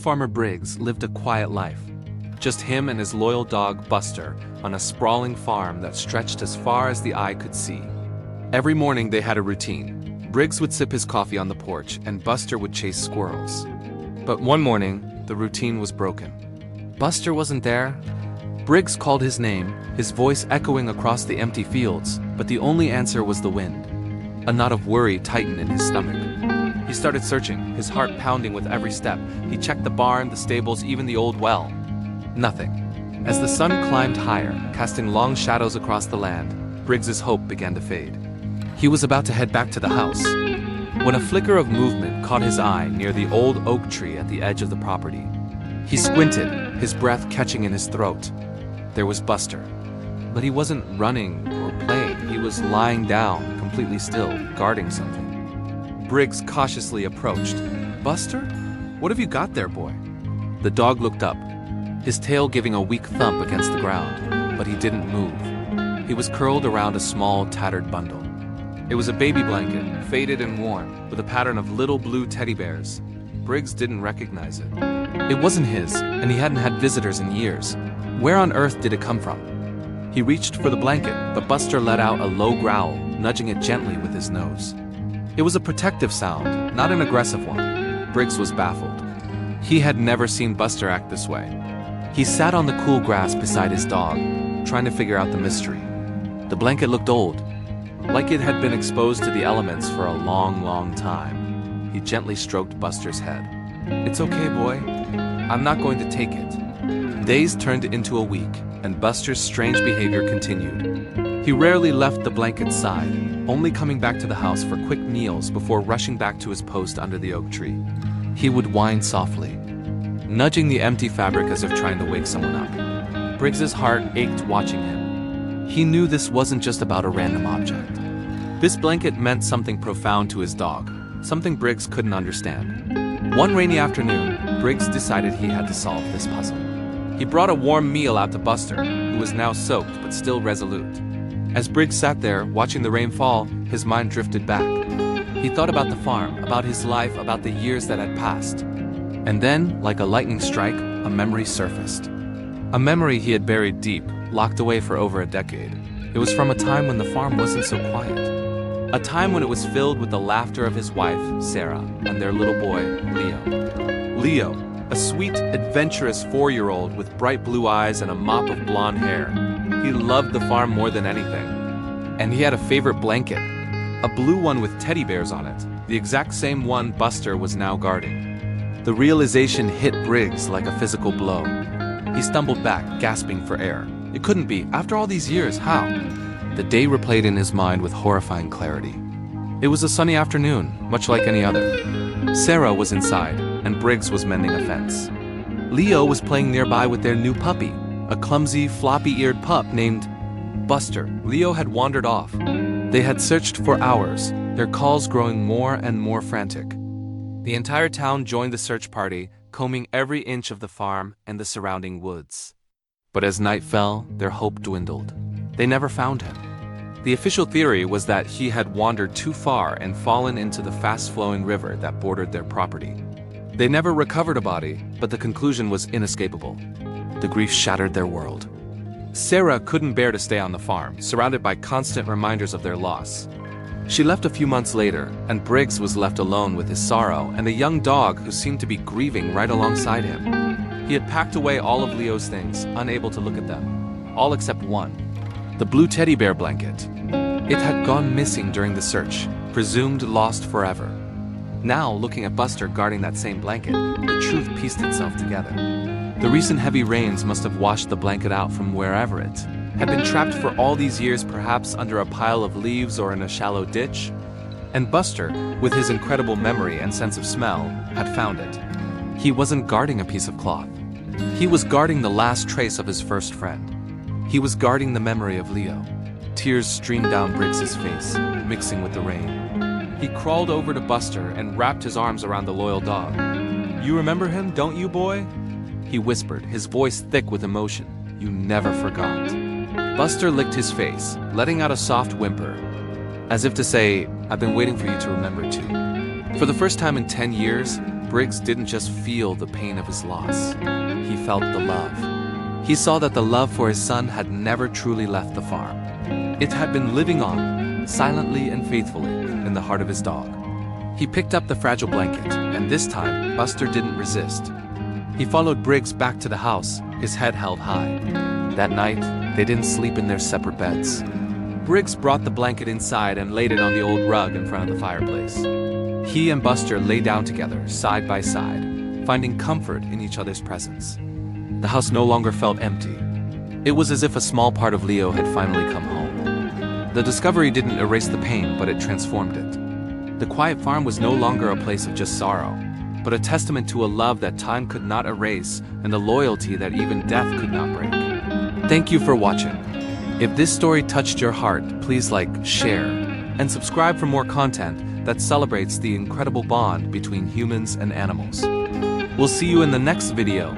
Farmer Briggs lived a quiet life. Just him and his loyal dog Buster on a sprawling farm that stretched as far as the eye could see. Every morning they had a routine. Briggs would sip his coffee on the porch and Buster would chase squirrels. But one morning, the routine was broken. Buster wasn't there. Briggs called his name, his voice echoing across the empty fields, but the only answer was the wind. A knot of worry tightened in his stomach. He started searching, his heart pounding with every step. He checked the barn, the stables, even the old well. Nothing. As the sun climbed higher, casting long shadows across the land, Briggs's hope began to fade. He was about to head back to the house, when a flicker of movement caught his eye near the old oak tree at the edge of the property. He squinted, his breath catching in his throat. There was Buster. But he wasn't running or playing. He was lying down, completely still, guarding something. Briggs cautiously approached. "Buster? What have you got there, boy?" The dog looked up, his tail giving a weak thump against the ground, but he didn't move. He was curled around a small, tattered bundle. It was a baby blanket, faded and worn, with a pattern of little blue teddy bears. Briggs didn't recognize it. It wasn't his, and he hadn't had visitors in years. Where on earth did it come from? He reached for the blanket, but Buster let out a low growl, nudging it gently with his nose. It was a protective sound, not an aggressive one. Briggs was baffled. He had never seen Buster act this way. He sat on the cool grass beside his dog, trying to figure out the mystery. The blanket looked old, like it had been exposed to the elements for a long, long time. He gently stroked Buster's head. "It's okay, boy. I'm not going to take it." Days turned into a week, and Buster's strange behavior continued. He rarely left the blanket's side, only coming back to the house for quick meals before rushing back to his post under the oak tree. He would whine softly, nudging the empty fabric as if trying to wake someone up. Briggs's heart ached watching him. He knew this wasn't just about a random object. This blanket meant something profound to his dog, something Briggs couldn't understand. One rainy afternoon, Briggs decided he had to solve this puzzle. He brought a warm meal out to Buster, who was now soaked but still resolute. As Briggs sat there, watching the rain fall, his mind drifted back. He thought about the farm, about his life, about the years that had passed. And then, like a lightning strike, a memory surfaced. A memory he had buried deep, locked away for over a decade. It was from a time when the farm wasn't so quiet. A time when it was filled with the laughter of his wife, Sarah, and their little boy, Leo. Leo, a sweet, adventurous 4-year-old with bright blue eyes and a mop of blonde hair. He loved the farm more than anything. And he had a favorite blanket, a blue one with teddy bears on it, the exact same one Buster was now guarding. The realization hit Briggs like a physical blow. He stumbled back, gasping for air. It couldn't be. After all these years, how? The day replayed in his mind with horrifying clarity. It was a sunny afternoon, much like any other. Sarah was inside, and Briggs was mending a fence. Leo was playing nearby with their new puppy, a clumsy, floppy-eared pup named Buster. Leo had wandered off. They had searched for hours, their calls growing more and more frantic. The entire town joined the search party, combing every inch of the farm and the surrounding woods. But as night fell, their hope dwindled. They never found him. The official theory was that he had wandered too far and fallen into the fast-flowing river that bordered their property. They never recovered a body, but the conclusion was inescapable. The grief shattered their world. Sarah couldn't bear to stay on the farm, surrounded by constant reminders of their loss. She left a few months later, and Briggs was left alone with his sorrow and a young dog who seemed to be grieving right alongside him. He had packed away all of Leo's things, unable to look at them. All except one. The blue teddy bear blanket. It had gone missing during the search, presumed lost forever. Now, looking at Buster guarding that same blanket, the truth pieced itself together. The recent heavy rains must have washed the blanket out from wherever it had been trapped for all these years, perhaps under a pile of leaves or in a shallow ditch. And Buster, with his incredible memory and sense of smell, had found it. He wasn't guarding a piece of cloth. He was guarding the last trace of his first friend. He was guarding the memory of Leo. Tears streamed down Briggs's face, mixing with the rain. He crawled over to Buster and wrapped his arms around the loyal dog. "You remember him, don't you, boy?" He whispered, his voice thick with emotion. "You never forgot." Buster licked his face, letting out a soft whimper, as if to say, "I've been waiting for you to remember too." For the first time in 10 years, Briggs didn't just feel the pain of his loss. He felt the love. He saw that the love for his son had never truly left the farm. It had been living on, silently and faithfully, in the heart of his dog. He picked up the fragile blanket, and this time, Buster didn't resist. He followed Briggs back to the house, his head held high. That night, they didn't sleep in their separate beds. Briggs brought the blanket inside and laid it on the old rug in front of the fireplace. He and Buster lay down together, side by side, finding comfort in each other's presence. The house no longer felt empty. It was as if a small part of Leo had finally come home. The discovery didn't erase the pain, but it transformed it. The quiet farm was no longer a place of just sorrow, but a testament to a love that time could not erase and a loyalty that even death could not break. Thank you for watching. If this story touched your heart, please like, share, and subscribe for more content that celebrates the incredible bond between humans and animals. We'll see you in the next video.